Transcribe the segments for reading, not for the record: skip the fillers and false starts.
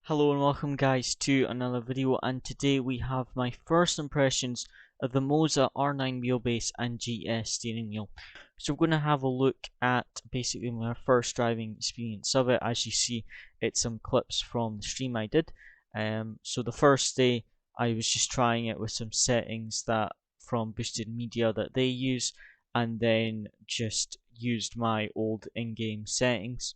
Hello and welcome guys to another video, and today we have my first impressions of the Moza R9 wheelbase and GS steering wheel. So we're going to have a look at basically my first driving experience of it. As you see, it's some clips from the stream I did. So the first day I was just trying it with some settings that from Boosted Media that they use, and then just used my old in-game settings.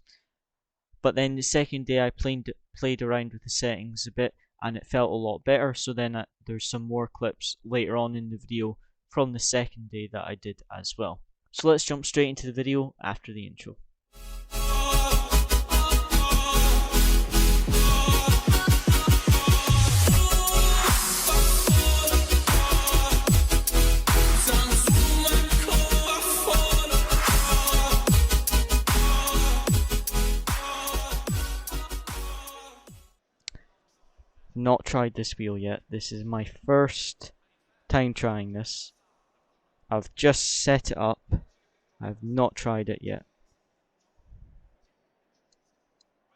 But then the second day I played around with the settings a bit and it felt a lot better. So then there's some more clips later on in the video from the second day that I did as well. So let's jump straight into the video after the intro. Not tried this wheel yet. This is my first time trying this. I've just set it up. I've not tried it yet.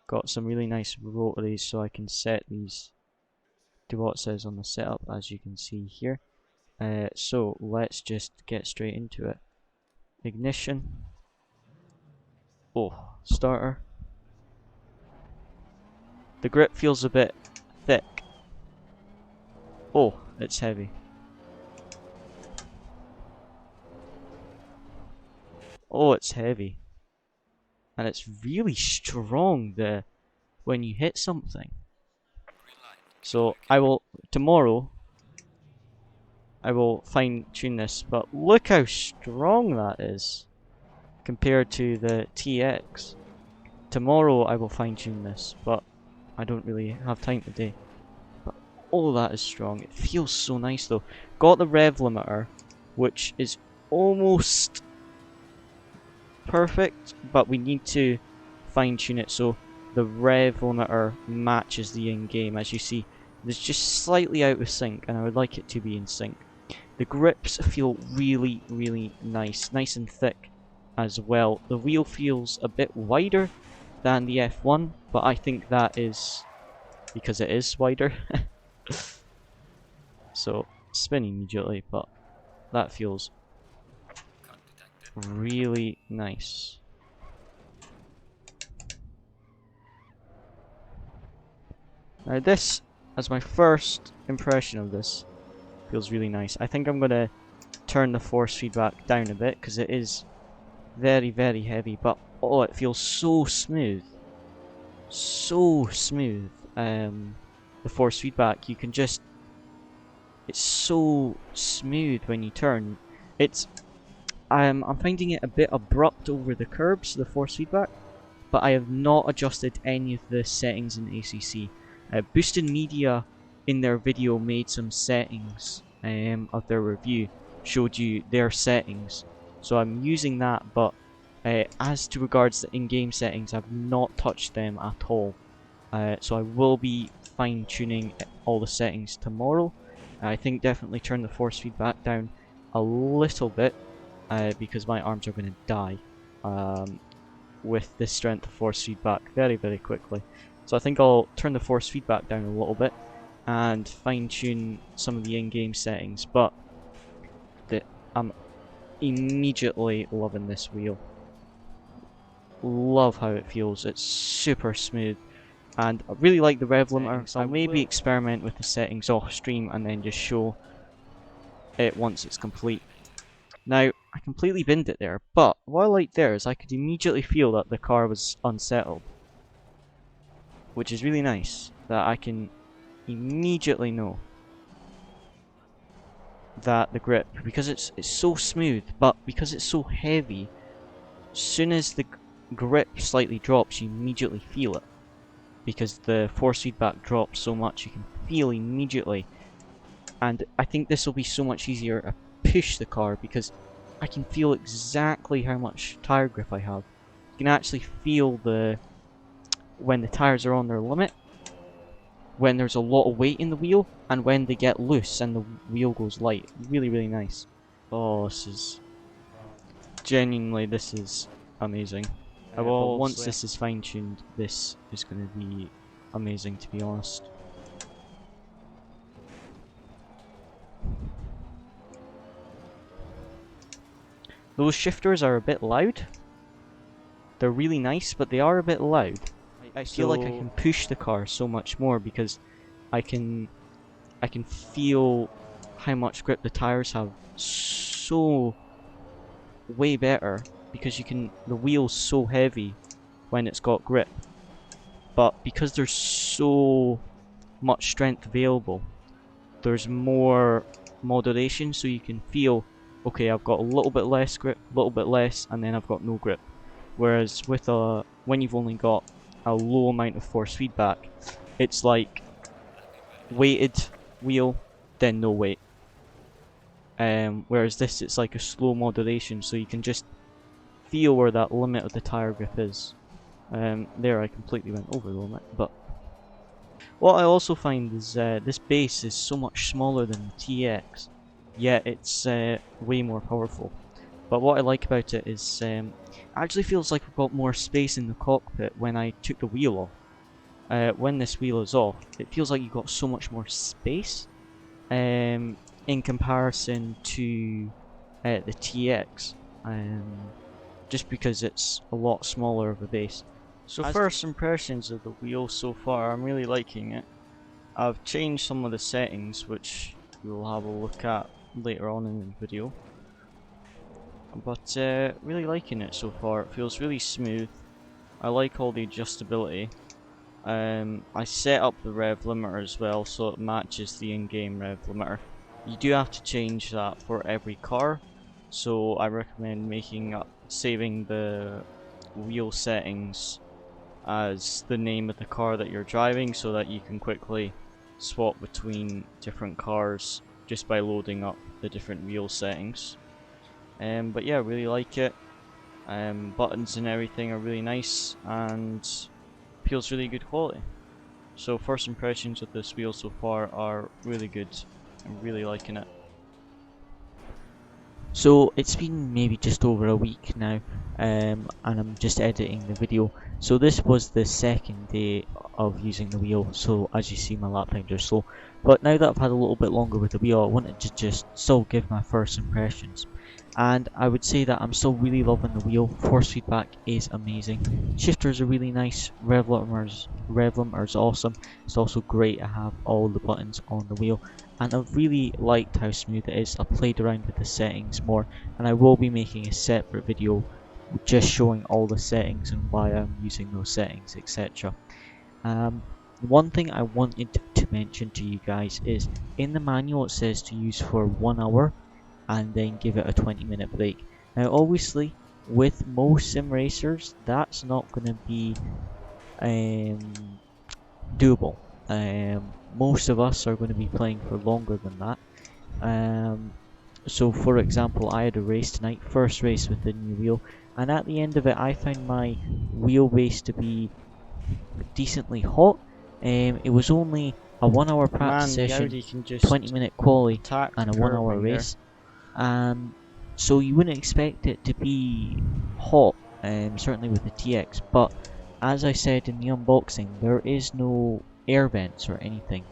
Got some really nice rotaries so I can set these to what it says on the setup, as you can see here. So let's just get straight into it. Ignition. Oh, starter. The grip feels a bit thick. Oh, it's heavy. Oh, it's heavy. And it's really strong when you hit something. So tomorrow I will fine tune this, but look how strong that is compared to the TX. Tomorrow I will fine tune this, but I don't really have time today. But all that is strong. It feels so nice though. Got the rev limiter, which is almost perfect, but we need to fine tune it so the rev limiter matches the in-game. As you see, it's just slightly out of sync, and I would like it to be in sync. The grips feel really, really nice and thick as well. The wheel feels a bit wider than the F1, but I think that is because it is wider. So spin immediately, but that feels really nice. Now this, as my first impression of this, feels really nice. I think I'm going to turn the force feedback down a bit because it is very, very heavy, but oh, it feels so smooth. So smooth. The force feedback, you can just, it's so smooth when you turn. I'm finding it a bit abrupt over the curbs, the force feedback, but I have not adjusted any of the settings in ACC. Boosted Media in their video made some settings of their review, showed you their settings, so I'm using that, but as to regards the in-game settings, I've not touched them at all. So I will be fine-tuning all the settings tomorrow. I think definitely turn the force feedback down a little bit, because my arms are going to die with this strength of force feedback very, very quickly. So I think I'll turn the force feedback down a little bit and fine-tune some of the in-game settings, but I'm immediately loving this wheel. Love how it feels. It's super smooth, and I really like the rev limiter. So I'll maybe experiment with the settings off stream and then just show it once it's complete. Now, I completely binned it there, but what I like there is I could immediately feel that the car was unsettled, which is really nice, that I can immediately know that the grip, because it's so smooth, but because it's so heavy, as soon as the grip slightly drops, you immediately feel it, because the force feedback drops so much, you can feel immediately. And I think this will be so much easier to push the car, because I can feel exactly how much tire grip I have. You can actually feel when the tires are on their limit, when there's a lot of weight in the wheel, and when they get loose and the wheel goes light. Really, really nice. Oh, this is amazing. Well, once this is fine-tuned, this is going to be amazing, to be honest. Those shifters are a bit loud. They're really nice, but they are a bit loud. I feel like I can push the car so much more because I can feel how much grip the tires have so way better, because the wheel's so heavy when it's got grip, but because there's so much strength available, there's more moderation, so you can feel, okay, I've got a little bit less grip, a little bit less, and then I've got no grip. Whereas with when you've only got a low amount of force feedback, it's like weighted wheel, then no weight. Whereas this, it's like a slow moderation, so you can just feel where that limit of the tire grip is. There I completely went over the limit, but what I also find is this base is so much smaller than the TX, yet it's way more powerful. But what I like about it is it actually feels like we've got more space in the cockpit when I took the wheel off. When this wheel is off, it feels like you've got so much more space in comparison to the TX, just because it's a lot smaller of a base. So first impressions of the wheel so far, I'm really liking it. I've changed some of the settings, which we'll have a look at later on in the video. But really liking it so far. It feels really smooth. I like all the adjustability. I set up the rev limiter as well, so it matches the in-game rev limiter. You do have to change that for every car, so I recommend saving the wheel settings as the name of the car that you're driving, so that you can quickly swap between different cars just by loading up the different wheel settings. But yeah, really like it. Buttons and everything are really nice and feels really good quality. So first impressions of this wheel so far are really good. I'm really liking it. So it's been maybe just over a week now, and I'm just editing the video. So this was the second day of using the wheel, so as you see my lap times are slow. But now that I've had a little bit longer with the wheel, I wanted to just still give my first impressions. And I would say that I'm still really loving the wheel. Force feedback is amazing. Shifters are really nice. Rev limiter's awesome. It's also great to have all the buttons on the wheel. And I've really liked how smooth it is. I played around with the settings more, and I will be making a separate video just showing all the settings and why I'm using those settings, etc. One thing I wanted to mention to you guys is in the manual it says to use for 1 hour and then give it a 20-minute break. Now obviously with most sim racers that's not going to be doable. Most of us are going to be playing for longer than that. So for example, I had a race tonight, first race with the new wheel, and at the end of it I found my wheelbase to be decently hot. It was only a 1 hour practice session, 20-minute quali and a 1 hour race. So you wouldn't expect it to be hot, certainly with the TX, but as I said in the unboxing, there is no air vents or anything.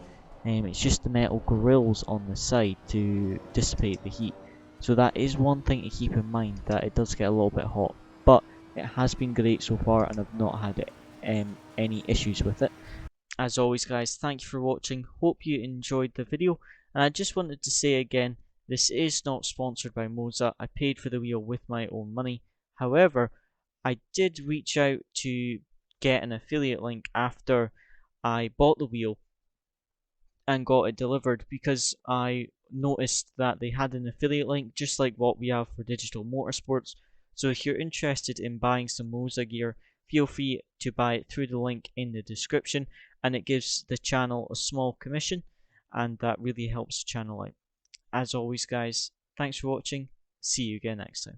It's just the metal grills on the side to dissipate the heat. So that is one thing to keep in mind, that it does get a little bit hot, but it has been great so far and I've not had any issues with it. As always guys, thank you for watching, hope you enjoyed the video, and I just wanted to say again, this is not sponsored by Moza. I paid for the wheel with my own money. However, I did reach out to get an affiliate link after I bought the wheel and got it delivered, because I noticed that they had an affiliate link just like what we have for Digital Motorsports. So if you're interested in buying some Moza gear, feel free to buy it through the link in the description, and it gives the channel a small commission, and that really helps the channel out. As always guys, thanks for watching, see you again next time.